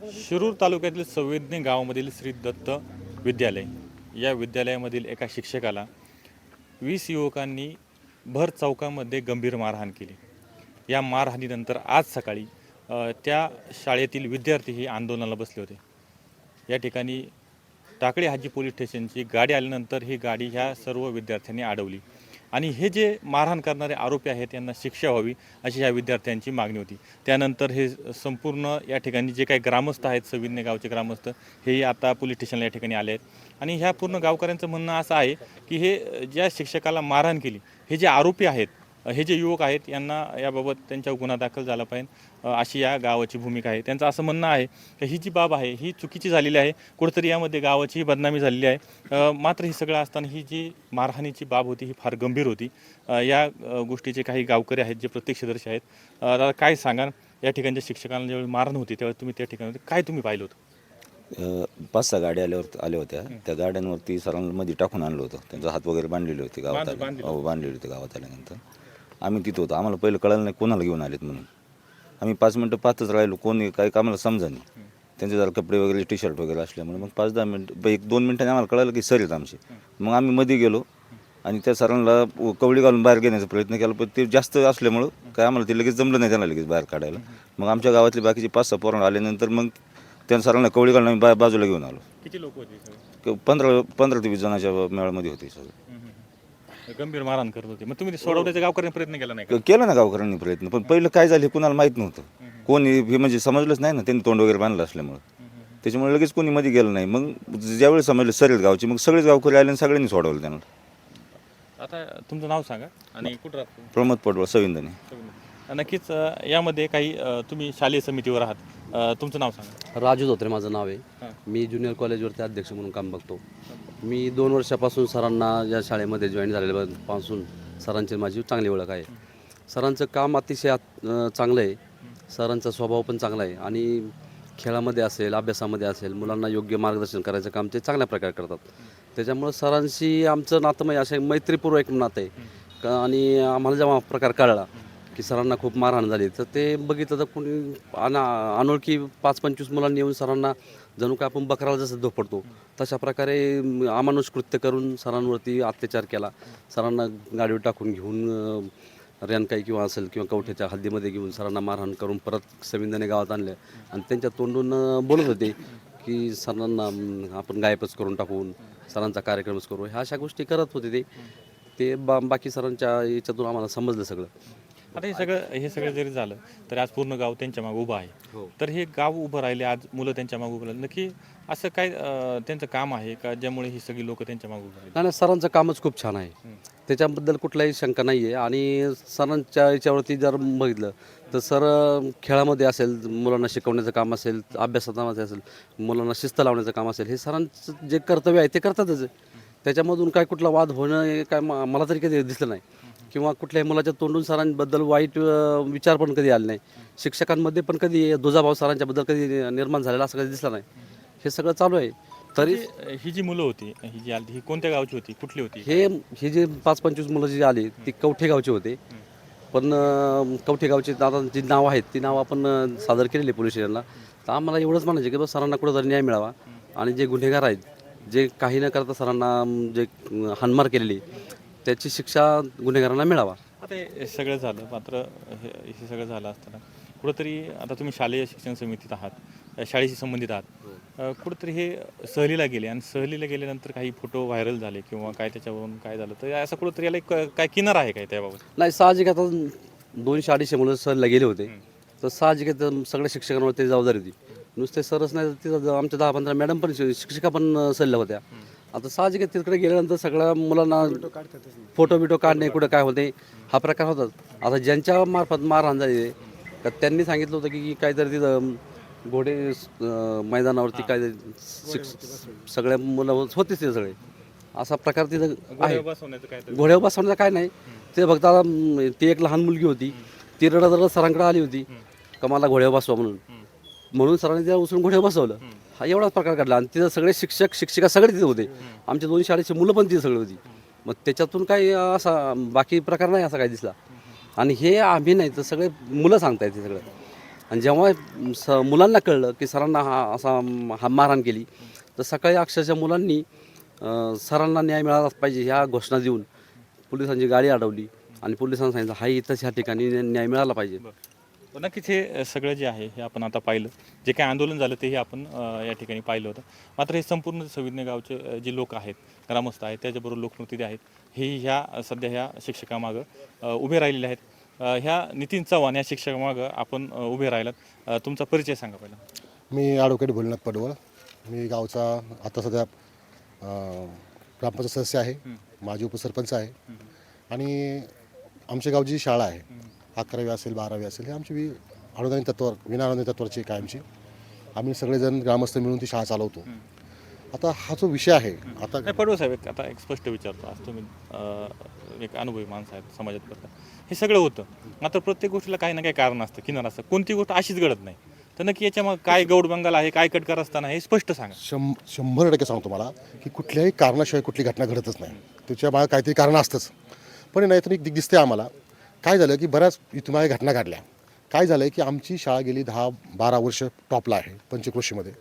शिरूर तालुक्यातील संवेदनी गावामधील श्री दत्त विद्यालय या विद्यालयामधील एका शिक्षकाला 20 युवकांनी भर चौकामध्ये गंभीर मारहाण केली। या मारहाणीनंतर आज सकाळी त्या शाळेतील विद्यार्थीही आंदोलनाला बसले होते। या ठिकाणी टाकळी हाजी पोलीस स्टेशनची गाडी आल्यानंतर ही गाडी ह्या सर्व विद्यार्थ्यांनी अडवली आणि हे जे मारहाण करणारे आरोपी आहेत यांना शिक्षा व्हावी अशी ह्या विद्यार्थ्यांची मागणी होती। त्यानंतर हे संपूर्ण या ठिकाणी जे काही ग्रामस्थ आहेत, सविन्य गावचे ग्रामस्थ हे आता पोलीस स्टेशनला या ठिकाणी आले आहेत आणि ह्या पूर्ण गावकऱ्यांचं म्हणणं असं आहे की हे ज्या शिक्षकाला मारहाण केली हे जे आरोपी आहेत, हे जे युवक आहेत यांना याबाबत त्यांच्यावर गुन्हा दाखल झाला पाहिजे अशी या गावाची भूमिका आहे। त्यांचं असं म्हणणं आहे की ही जी बाब आहे ही चुकीची झालेली आहे, कुठेतरी यामध्ये गावाची बदनामी झालेली आहे। मात्र हे सगळं असताना ही जी मारहाणीची बाब होती ही फार गंभीर होती। या गोष्टीचे काही गावकरी आहेत जे प्रत्यक्षदर्शी आहेत। दादा काय सांगा, या ठिकाणच्या शिक्षकांना ज्यावेळी मारहाण होती त्यावेळी तुम्ही त्या ठिकाणी होते, काय तुम्ही पाहिलं होतं? 5-6 गाड्या आल्या होत्या। त्या गाड्यांवरती सरांना मध्ये टाकून आणलं होतं, त्यांचा हात वगैरे बांधलेले होते गावात बांधलेले होते गावात आल्यानंतर आम्ही तिथं होतो। आम्हाला पहिलं कळलं नाही कोणाला घेऊन आलेत म्हणून। आम्ही 5 मिनटं पाहतच राहिलो, कोणी काही आम्हाला समजा नाही। त्यांचे जरा कपडे वगैरे टी शर्ट वगैरे असल्यामुळे मग 5-10 मिनटं 1-2 मिनटांनी आम्हाला कळलं की सर आहेत आमचे। मग आम्ही मध्ये गेलो आणि त्या सरांना कवडी घालून बाहेर घेण्याचा प्रयत्न केला, पण ते जास्त असल्यामुळं काय आम्हाला ते लगेच जमलं नाही त्यांना लगेच बाहेर काढायला। मग आमच्या गावातले बाकीचे 5-6 पोरं आल्यानंतर मग त्या सरांना कवडी घालून आम्ही बाजूला घेऊन आलो। किती लोक होते? 15 ते 20 जणांच्या मेळामध्ये होते सगळे। गंभीर मारहाण करत होते, मग तुम्ही ते सोडवण्याचा गावकऱ्यांनी प्रयत्न केला नाही का? केलं ना गावकऱ्यांनी प्रयत्न, पण पहिलं काय झालं हे कुणाला माहीत नव्हतं। कोणी हे म्हणजे समजलंच नाही ना, त्यांनी तोंड वगैरे बांधलं असल्यामुळं त्याच्यामुळे लगेच कोणी मध्ये गेलं नाही। मग ज्यावेळी समजलं सरेल गावची, मग सगळेच गावकरी आले आणि सगळ्यांनी सोडवलं त्यांना। आता तुमचं नाव सांगा आणि कुठं राहतो? प्रमोद पडवळ, सविंदने। नक्कीच यामध्ये काही तुम्ही शालेय समितीवर आहात, तुमचं नाव सांगा। राजू धोत्रे माझं नाव आहे। मी ज्युनियर कॉलेजवरती अध्यक्ष म्हणून काम बघतो। मी 2 वर्षापासून सरांना या शाळेमध्ये जॉईन झालेल्यापासून सरांची माझी चांगली ओळख आहे। सरांचं काम अतिशय चांगलं आहे। सरांचा स्वभाव पण चांगला आहे आणि खेळामध्ये असेल, अभ्यासामध्ये असेल, मुलांना योग्य मार्गदर्शन करायचं काम ते चांगल्या प्रकारे करतात। त्याच्यामुळं सरांशी आमचं नातं म्हणजे असं मैत्रीपूर्वक नातं आहे। आणि आम्हाला जेव्हा प्रकार कळला की सरांना खूप मारहाण झाली तर ते बघितलं तर कोणी अनोळखी 5-25 मुलांनी येऊन सरांना जणू काय आपण बकराला जसं धोपडतो तशा प्रकारे अमानुष कृत्य करून सरांवरती अत्याचार केला। सरांना गाडीवर टाकून घेऊन रेणकाई किंवा असेल किंवा कवठ्याच्या हद्दीमध्ये घेऊन सरांना मारहाण करून परत सविंदने गावात आणले आणि त्यांच्या तोंडून बोलत होते की सरांना आपण गायबच करून टाकून सरांचा कार्यक्रमच करू, ह्या अशा गोष्टी करत होते ते बाकी सरांच्या याच्यातून आम्हाला समजलं सगळं। आता हे सगळं जरी झालं तर आज पूर्ण गाव त्यांच्या मागे उभं आहे। तर हे गाव उभं राहिले, आज मुलं त्यांच्या मागे उभं राहिले, नक्की असं काय त्यांचं काम आहे का ज्यामुळे ही सगळी लोक त्यांच्या मागे उभं राहिले? नाही, सरांचं कामच खूप छान आहे, त्याच्याबद्दल कुठलाही शंका नाही आहे। आणि सरांच्या याच्यावरती जर बघितलं तर सर खेळामध्ये असेल, मुलांना शिकवण्याचं काम असेल, अभ्यासामध्ये असेल, मुलांना शिस्त लावण्याचं काम असेल, हे सरांचं जे कर्तव्य आहे ते करतातच। त्याच्यामधून काय कुठला वाद होणं हे काय मला तरी कधी दिसलं नाही किंवा कुठल्याही मुलाच्या तोंडून सरांबद्दल वाईट विचार पण कधी आले नाही। शिक्षकांमध्ये पण कधी दुजाभाव सरांच्याबद्दल कधी निर्माण झालेला असं कधी दिसला नाही। हे सगळं चालू आहे। तरी ही जी मुलं होती, ही जी आली, ही कोणत्या गावची होती, कुठली होती? हे जे 5-25 मुलं जी आली ती कवठे गावची होते। पण कवठे गावची आता जी नावं आहेत ती नावं आपण सादर केलेली पोलीस स्टेशनला। तर आम्हाला एवढंच म्हणायचं की बस सरांना कुठंतरी न्याय मिळावा आणि जे गुन्हेगार आहेत, जे काही न करता सरांना जे हाणमार केलेली त्याची शिक्षा गुन्हेगारांना मिळावा। आता हे सगळं झालं, मात्र हे सगळं झालं असताना कुठंतरी आता तुम्ही शालेय शिक्षण समितीत आहात, शाळेशी संबंधित आहात, कुठंतरी हे सहलीला गेले आणि सहलीला गेल्यानंतर काही फोटो व्हायरल झाले किंवा काय त्याच्यावरून काय झालं, तर असं कुठंतरी याला काय किनार आहे काय त्याबाबत? नाही, साहजिक आता 200-250 मुलं सहलीला गेले होते तर साहजिक सगळ्या शिक्षकांवर ते जबाबदारी होती। नुसते सरच नाही, तिथं आमच्या 10-15 मॅडम पण शिक्षिका पण सहलीला होत्या। आता साहजिक तिकडे गेल्यानंतर सगळ्या मुलांना फोटो बिटो काढणे, कुठं काय होते हा प्रकार होतात। आता ज्यांच्या मार्फत मारहाण झाली तर त्यांनी सांगितलं होतं की काहीतरी तिथं घोडे मैदानावरती काहीतरी सगळ्या मुलं होतेच ते सगळे, असा प्रकार तिथं आहे। घोड्यावर बसवण्याचं काय नाही, ते फक्त आता ती एक लहान मुलगी होती, ती रडत रडत सरांकडे आली होती का मला घोड्यावर बसवा म्हणून सरांनी तिला उचलून घोड्यावर बसवलं। हा एवढाच प्रकार घडला आणि तिथं सगळे शिक्षक शिक्षिका सगळे तिथे होते, आमच्या 2 शाळेची मुलं पण तिथे सगळी होती। मग त्याच्यातून काही असा बाकी प्रकार नाही असा काही दिसला। आणि हे आम्ही नाही तर सगळे मुलं सांगतायत ते सगळं। आणि जेव्हा मुलांना कळलं की सरांना हा मारहाण केली, तर सकाळी अक्षरशः मुलांनी सरांना न्याय मिळालाच पाहिजे ह्या घोषणा देऊन पोलिसांची गाडी अडवली आणि पोलिसांना सांगितलं हा इथंच ह्या ठिकाणी न्याय मिळाला पाहिजे. पण नक्कीच हे सगळं जे आहे हे आपण आता पाहिलं, जे काही आंदोलन झालं तेही आपण या ठिकाणी पाहिलं होतं. मात्र हे संपूर्ण संवेदने गावचे जे लोक आहेत, ग्रामस्थ आहेत, त्याच्याबरोबर लोकप्रतिनिधी आहेत, हे सध्या ह्या शिक्षकामागं उभे राहिलेले आहेत. ह्या नितीन चव्हाण या शिक्षकामागं आपण उभे राहिलात. तुमचा परिचय सांगा पहिला. मी ॲडव्होकेट भोलेनाथ पडवळ. मी गावचा आता सध्या ग्रामपंचायत सदस्य आहे, माजी उपसरपंच आहे. आणि आमच्या गावची जी शाळा आहे 11वी असेल 12वी असेल हे आमची अनुदानित तत्वावर विनाअनुदानित तत्वावरची काय आमची. आम्ही सगळेजण ग्रामस्थ मिळून ती शाळा चालवतो. आता हा जो विषय आहे आता पडवळ साहेब, आता एक स्पष्ट विचारतो, आज तुम्ही एक अनुभवी माणसं आहेत, समाजात करता, हे सगळं होतं. मात्र प्रत्येक गोष्टीला काही ना काही कारण असतं, किनार असतं. कोणती गोष्ट अशीच घडत नाही. तर नक्की याच्यामग काय गौड बंगाल आहे, काय कटकार असताना हे स्पष्ट सांगा. 100% सांगतो मला की कुठल्याही कारणाशिवाय कुठली घटना घडतच नाही. त्याच्या मागे काहीतरी कारण असतंच. पण नैसर्गिक दिसते आम्हाला. काय झालं की बऱ्याच इथून मागे घटना घडल्या. काय झालं की आमची शाळा गेली 10-12 वर्ष टॉपला आहे पंचक्रोशीमध्ये.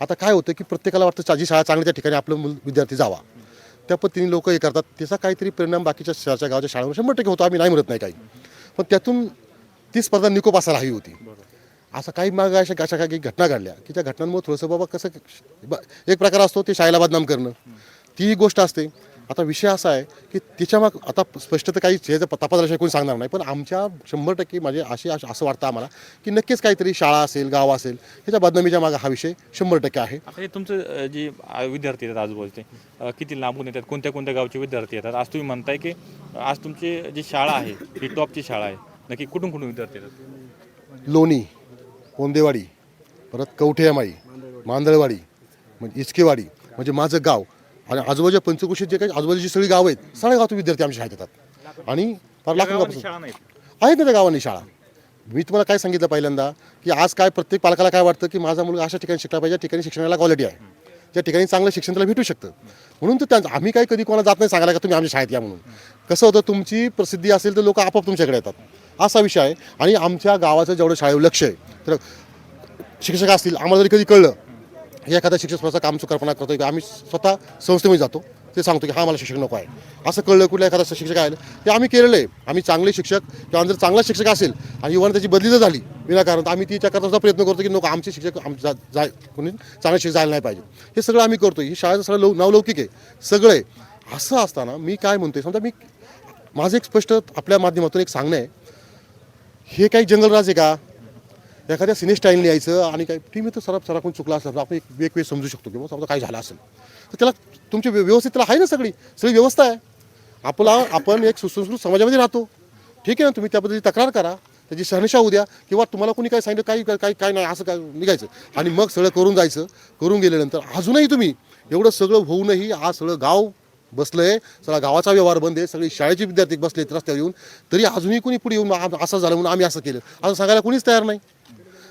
आता काय होतं की प्रत्येकाला वाटतं जी शाळा चांगली त्या ठिकाणी आपलं विद्यार्थी जावा. त्या पद्धतीने लोक हे करतात. त्याचा काहीतरी परिणाम बाकीच्या शहराच्या गावाच्या शाळांवर 100% होतो. आम्ही नाही म्हणत नाही काही. पण त्यातून ती स्पर्धा निकोप असायला हवी होती. असं काही मागं अशा काही घटना घडल्या की त्या घटनांमुळे थोडंसं बाबा कसं एक प्रकार असतो ते शाळेला बदनाम करणं, ती गोष्ट असते. आता विषय असा आहे की त्याच्या मग आता स्पष्ट तर काही ह्याचं तपासाविषयी कोणी सांगणार नाही. पण आमच्या 100% म्हणजे असं वाटतं आम्हाला की नक्कीच काहीतरी शाळा असेल, गाव असेल, ह्याच्या बदनामीच्या मागे हा विषय 100% आहे. आता हे तुमचं जे विद्यार्थी येतात आजूबाजूचे, किती लांबून येतात, कोणत्या कोणत्या गावचे विद्यार्थी येतात? आज तुम्ही म्हणताय की आज तुमची जी शाळा आहे ही टॉपची शाळा आहे. नक्की कुठून कुठून विद्यार्थी येतात? लोणी, कोंदेवाडी, परत कवठेमाई, मांदळवाडी, म्हणजे इचकेवाडी, म्हणजे माझं गाव आणि आजूबाजूच्या पंचक्रोशीत जे काही आजूबाजूची सगळी गावं आहेत, सगळ्या गावातून विद्यार्थी आमच्या शाळेत येतात. आणि फार लाखोपासून शाळा नाही. आहेत ना त्या गावांनी शाळा. मी तुम्हाला काय सांगितलं पहिल्यांदा की आज काय प्रत्येक पालकाला काय वाटतं की माझा मुलगा अशा ठिकाणी शिकला पाहिजे, ज्या ठिकाणी शिक्षणाला क्वालिटी आहे, ज्या ठिकाणी चांगलं शिक्षण त्याला भेटू शकतं. म्हणून तर त्यांचं आम्ही काही कधी कोणाला जात नाही सांगायला का तुम्ही आमच्या शाळेत या म्हणून. कसं होतं, तुमची प्रसिद्धी असेल तर लोक आपोआप तुमच्याकडे येतात, असा विषय आहे. आणि आमच्या गावाचं जेवढं शाळेवर लक्ष आहे, तर शिक्षक असतील, आम्हाला जरी कधी कळलं की एखादा शिक्षक स्वतःचं काम चुकारपणा करतो, आम्ही स्वतः संस्थेमध्ये जातो, ते सांगतो की हा मला शिक्षक नको आहे. असं कळलं कुठल्या एखादा शिक्षक आहे ते आम्ही केलेलं आहे. आम्ही चांगले शिक्षक किंवा जर चांगला शिक्षक असेल आणि युवाने त्याची बदली जर झाली विनाकारण, तर आम्ही त्याच्याकरता सुद्धा प्रयत्न करतो की नको आमचे शिक्षक कोणी चांगले शिक्षक जायला नाही पाहिजे. हे सगळं आम्ही करतो. ही शाळेचं सगळं नावलौकिक आहे सगळं आहे. असं असताना मी काय म्हणतोय, समजा मी माझं एक स्पष्ट आपल्या माध्यमातून एक सांगणं आहे, हे काही जंगलराज आहे का? एखाद्या सिने स्टाईलने यायचं आणि काय टीम तर सरा कोणी चुकला असेल आपण एक वेळ समजू शकतो किंवा समजा काय झालं असेल तर त्याला तुमची व्यवस्थित त्याला आहे ना, सगळी व्यवस्था आहे. आपण एक सुसंस्कृत समाजामध्ये राहतो, ठीक आहे ना. तुम्ही त्याबद्दल तक्रार करा, त्याची शहानिशा होऊ द्या, किंवा तुम्हाला कोणी काय सांगितलं काय नाही असं काय निघायचं आणि मग सगळं करून जायचं. करून गेल्यानंतर अजूनही तुम्ही एवढं सगळं होऊनही आज सगळं गाव बसलं आहे, सगळा गावाचा व्यवहार बंद आहे, सगळी शाळेचे विद्यार्थी बसलेत रस्त्यावर येऊन, तरी अजूनही कोणी पुढे येऊन असं झालं म्हणून आम्ही असं केलं असं सांगायला कोणीच तयार नाही.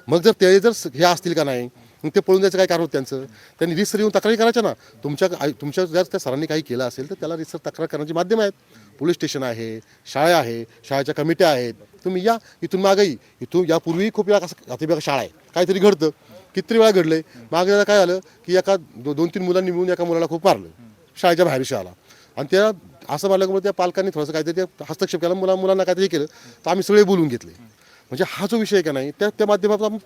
मग जर ते हे असतील का नाही, मग ते पळून जायचं काय कारण होतं त्यांचं? त्यांनी रिसर येऊन तक्रारी करायच्या ना. तुमच्या जर त्या सरांनी काही केलं असेल तर त्याला रिसर तक्रार करण्याची माध्यम आहेत. पोलीस स्टेशन आहे, शाळा आहे, शाळेच्या कमिट्या आहेत. तुम्ही या इथून मागेही, इथून यापूर्वी खूप वेळा आता शाळा आहे, काहीतरी घडतं, किती वेळा घडलंय. मागे काय झालं की एका 2-3 मुलांनी मिळून एका मुलाला खूप मारलं शाळेच्या बाहेर शाळा. आणि त्या असं मारल्यामुळे त्या पालकांनी थोडंसं काहीतरी हस्तक्षेप केला, मुलांना काहीतरी केलं, तर आम्ही सगळे बोलून घेतले. म्हणजे हा जो विषय आहे का नाही, त्या माध्यमातून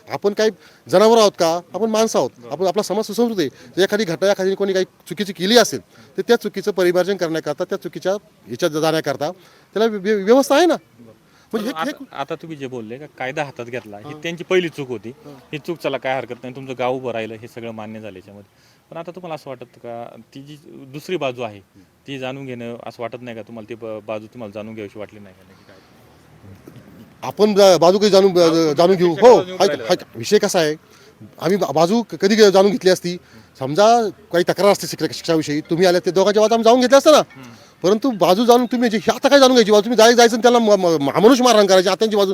आपण काही जनावर आहोत का? आपण माणसं आहोत. आपला समाज सुसंस्कृत आहे. जर एखादी घटना एखादी कोणी काही चुकीची केली असेल तर त्या चुकीचं परिमार्जन करण्याकरता, त्या चुकीच्या ह्याच्यात जाण्याकरता त्याला व्यवस्था आहे ना. म्हणजे आता तुम्ही जे बोलले का कायदा हातात घेतला, ही त्यांची पहिली चूक होती. ही चूक चला काय हरकत नाही, तुमचं गाव उभं राहिलं, हे सगळं मान्य झालं याच्यामध्ये. पण आता तुम्हाला असं वाटत का ती जी दुसरी बाजू आहे ती जाणून घेणं असं वाटत नाही का तुम्हाला? ती बाजू तुम्हाला जाणून घ्यावीशी वाटली नाही का? आपण बाजू कधी जाणून घेऊ. हो, विषय कसा आहे, आम्ही बाजू कधी जाणून घेतली असती. समजा काही तक्रार असते शिक्षणाविषयी, तुम्ही आले ते दोघांच्या बाजू आम्ही जाऊन घेतले असतं ना. परंतु बाजू जाणून तुम्ही आता काय जाणून घ्यायची बाजू? तुम्ही जायचं त्याला अमानुष मारहाण करायची आता त्यांची बाजू.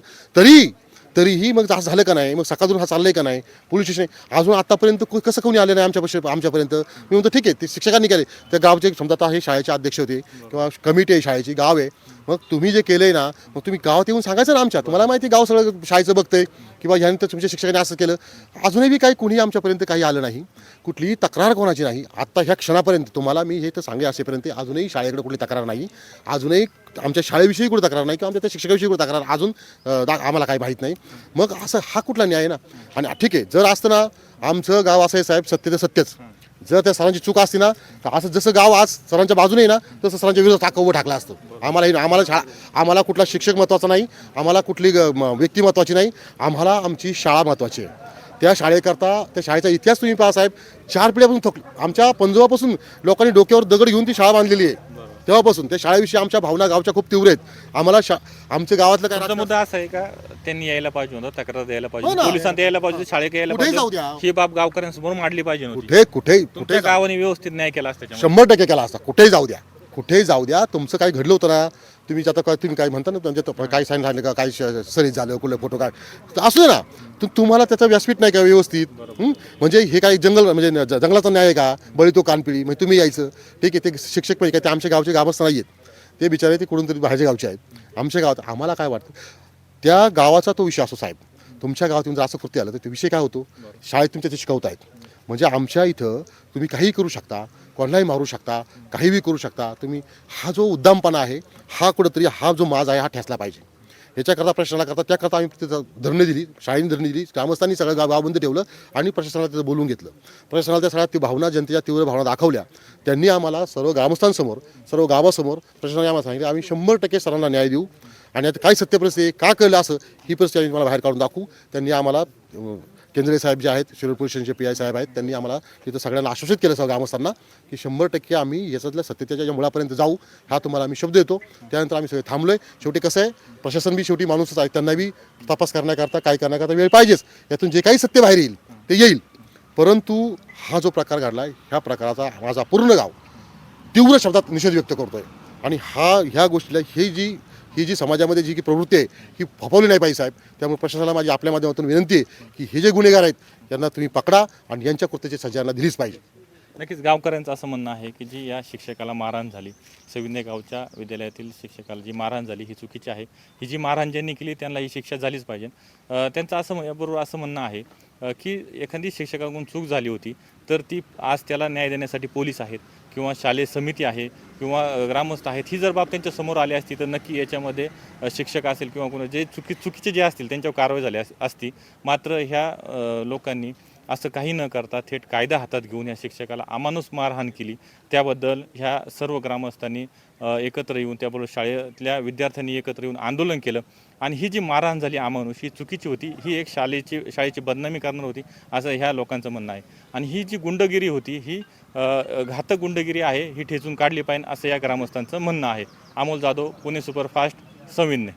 तरीही मग असं झालं का नाही? मग सकाळून हा चाललंय का नाही? पोलीस स्टेशन अजून आतापर्यंत कसं कोणी आले नाही आमच्यापर्यंत? मी म्हणतो ठीक आहे, ते शिक्षकांनी केले. त्या गावचे समजा आता हे शाळेचे अध्यक्ष होते किंवा कमिटी आहे शाळेची, गाव आहे, मग तुम्ही जे केलंय ना, मग तुम्ही गावात येऊन सांगायचं ना आमच्या. तुम्हाला माहिती गाव सगळं शाळेचं बघतंय किंवा ह्यानंतर तुमच्या शिक्षकाने असं केलं, अजूनही बी काही कुणीही आमच्यापर्यंत काही आलं नाही, कुठलीही तक्रार कोणाची नाही. आत्ता ह्या क्षणापर्यंत तुम्हाला मी हे तर सांगे असेपर्यंत अजूनही शाळेकडे कुठली तक्रार नाही, अजूनही आमच्या शाळेविषयी कुठली तक्रार नाही किंवा आमच्या त्या शिक्षकाविषयी कुठली तक्रार अजून आम्हाला काही माहीत नाही. मग असं हा कुठला न्याय ना. आणि ठीक आहे, जर असतं ना आमचं गाव असं आहे साहेब, सत्य तर सत्यच. जर त्या सरांची चूक असती ना तर असं जसं गाव आज सरांच्या बाजूने आहे ना तसं सरांच्या विरोधात टाकं उभं टाकलं असतं. आम्हाला कुठला शिक्षक महत्त्वाचा नाही, आम्हाला कुठली व्यक्ती महत्त्वाची नाही, आम्हाला आमची शाळा महत्त्वाची आहे. त्या शाळेकरता त्या शाळेचा इतिहास तुम्ही पहा साहेब, 4 पिढ्यापासून आमच्या पंजोबापासून लोकांनी डोक्यावर दगड घेऊन ती शाळा बांधलेली आहे. तेव्हापासून त्या शाळेविषयी आमच्या भावना गावच्या खूप तीव्र आहेत. आम्हाला आमच्या गावातलं काय तुमचा मुद्दा असा आहे का त्यांनी यायला पाहिजे होतं, तक्रार द्यायला हो पाहिजे, ना. पोलिसांना यायला पाहिजे, शाळेत यायला कुठेही जाऊ पाहिजे, द्या. ही बाब गावकऱ्यांसमोर मांडली पाहिजे नव्हती. कुठे तुमच्या गावाने व्यवस्थित न्याय केला असता त्याच्यामध्ये. 100% केला असता. कुठेही जाऊ द्या. तुमचं काय घडलं होतं ना, तुम्ही आता तुम्ही काय म्हणता ना, म्हणजे काय साईन झालं का, काय सरीत झालं, कुठलं फोटो काय असू दे ना, तुम्हाला त्याचं व्यासपीठ नाही का व्यवस्थित. म्हणजे हे काय म्हणजे जंगलाचा न्याय आहे का, बळी तो कानपिळी. म्हणजे तुम्ही यायचं ठीक आहे, ते शिक्षक पण काय ते आमच्या गावचे गावच नाही आहेत, ते बिचारे ते कुठून तरी बाहेरच्या गावचे आहेत. आमच्या गावात आम्हाला काय वाटतं त्या गावाचा तो विषय असो साहेब. तुमच्या गावात जर असं कृत्य आलं तर तो विषय काय होतो, शाळेत तुमच्या ते शिकवतायत. म्हणजे आमच्या इथं तुम्ही काहीही करू शकता, कोणालाही मारू शकता, काहीही करू शकता तुम्ही. हा जो उद्दामपणा आहे हा कुठंतरी हा जो माज आहे हा ठेसला पाहिजे. याच्याकरता प्रशासनाला करता त्याकरता आम्ही तिथं धरणे दिली, शाळेने धरणे दिली, ग्रामस्थांनी सगळं गाव बंद ठेवलं आणि प्रशासनाला तिथं बोलून घेतलं. प्रशासनाला त्या सगळ्या ती भावना, जनतेच्या तीव्र भावना दाखवल्या. त्यांनी आम्हाला सर्व ग्रामस्थांसमोर, सर्व गावासमोर प्रशासनाने आम्हाला सांगितलं आम्ही 100% सरांना न्याय देऊ आणि आता काय सत्य परिस्थिती का कळलं असं ही परिस्थिती आम्ही मला बाहेर काढून दाखवू. त्यांनी आम्हाला केंद्रे साहेब जे आहेत, शिरोळ पोलीस स्टेशनचे PI साहेब आहेत, त्यांनी आम्हाला तिथं सगळ्यांना आश्वासित केलं सगळ्या ग्रामस्थांना की 100% आम्ही याच्यातल्या सत्यतेच्या मुळापर्यंत जाऊ, हा तुम्हाला आम्ही शब्द देतो. त्यानंतर आम्ही सगळे थांबलो आहे. शेवटी कसं आहे, प्रशासन बी शेवटी माणूसच आहे, त्यांना बी तपास करण्याकरता काय करण्याकरता वेळ पाहिजेच. यातून जे काही सत्य बाहेर येईल ते येईल. परंतु हा जो प्रकार घडला आहे ह्या प्रकाराचा माझा पूर्ण गाव तीव्र शब्दात निषेध व्यक्त करतो आहे. आणि ह्या गोष्टीला ही जी समाजामध्ये जी की प्रवृत्ती आहे ही फोफवली नाही पाहिजे साहेब. त्यामुळे प्रशासनाला माझी आपल्या माध्यमातून विनंती आहे की हे जे गुन्हेगार आहेत त्यांना तुम्ही पकडा आणि यांच्या कृत्याची सजा यांना दिलीच पाहिजे. नक्कीच गावकऱ्यांचं असं म्हणणं आहे की जी या शिक्षकाला मारहाण झाली, सविन्य गावच्या विद्यालयातील शिक्षकाला जी मारहाण झाली ही चुकीची आहे. ही जी मारहाण ज्यांनी केली त्यांना ही शिक्षा झालीच पाहिजे. त्यांचं याबरोबर असं म्हणणं आहे की एखादी शिक्षकाकडून चूक झाली होती तर ती आज त्याला न्याय देण्यासाठी पोलीस आहेत किंवा शालेय समिती आहे किंवा ग्रामस्थ आहेत. ही जर बाब त्यांच्या समोर आली असती तर नक्की याच्यामध्ये शिक्षक असेल किंवा कोणी जे चुकीचे जे असतील त्यांच्यावर कारवाई झाली असती. मात्र ह्या लोकांनी असं काही न करता थेट कायदा हातात घेऊन या शिक्षकाला अमानुष मारहाण केली. त्याबद्दल ह्या सर्व ग्रामस्थांनी एकत्र येऊन, त्याबरोबर शाळेतल्या विद्यार्थ्यांनी एकत्र येऊन आंदोलन केलं. आणि ही जी मारहाण झाली अमानुष ही चुकीची होती, ही एक शाळेची बदनामी करणार होती असं ह्या लोकांचं म्हणणं आहे. आणि ही जी गुंडगिरी होती ही घातक गुंडगिरी आहे, ही ठेचून काढली पाहिजे असं या ग्रामस्थांचं म्हणणं आहे. अमोल जाधव, पुणे सुपरफास्ट, सविन्य.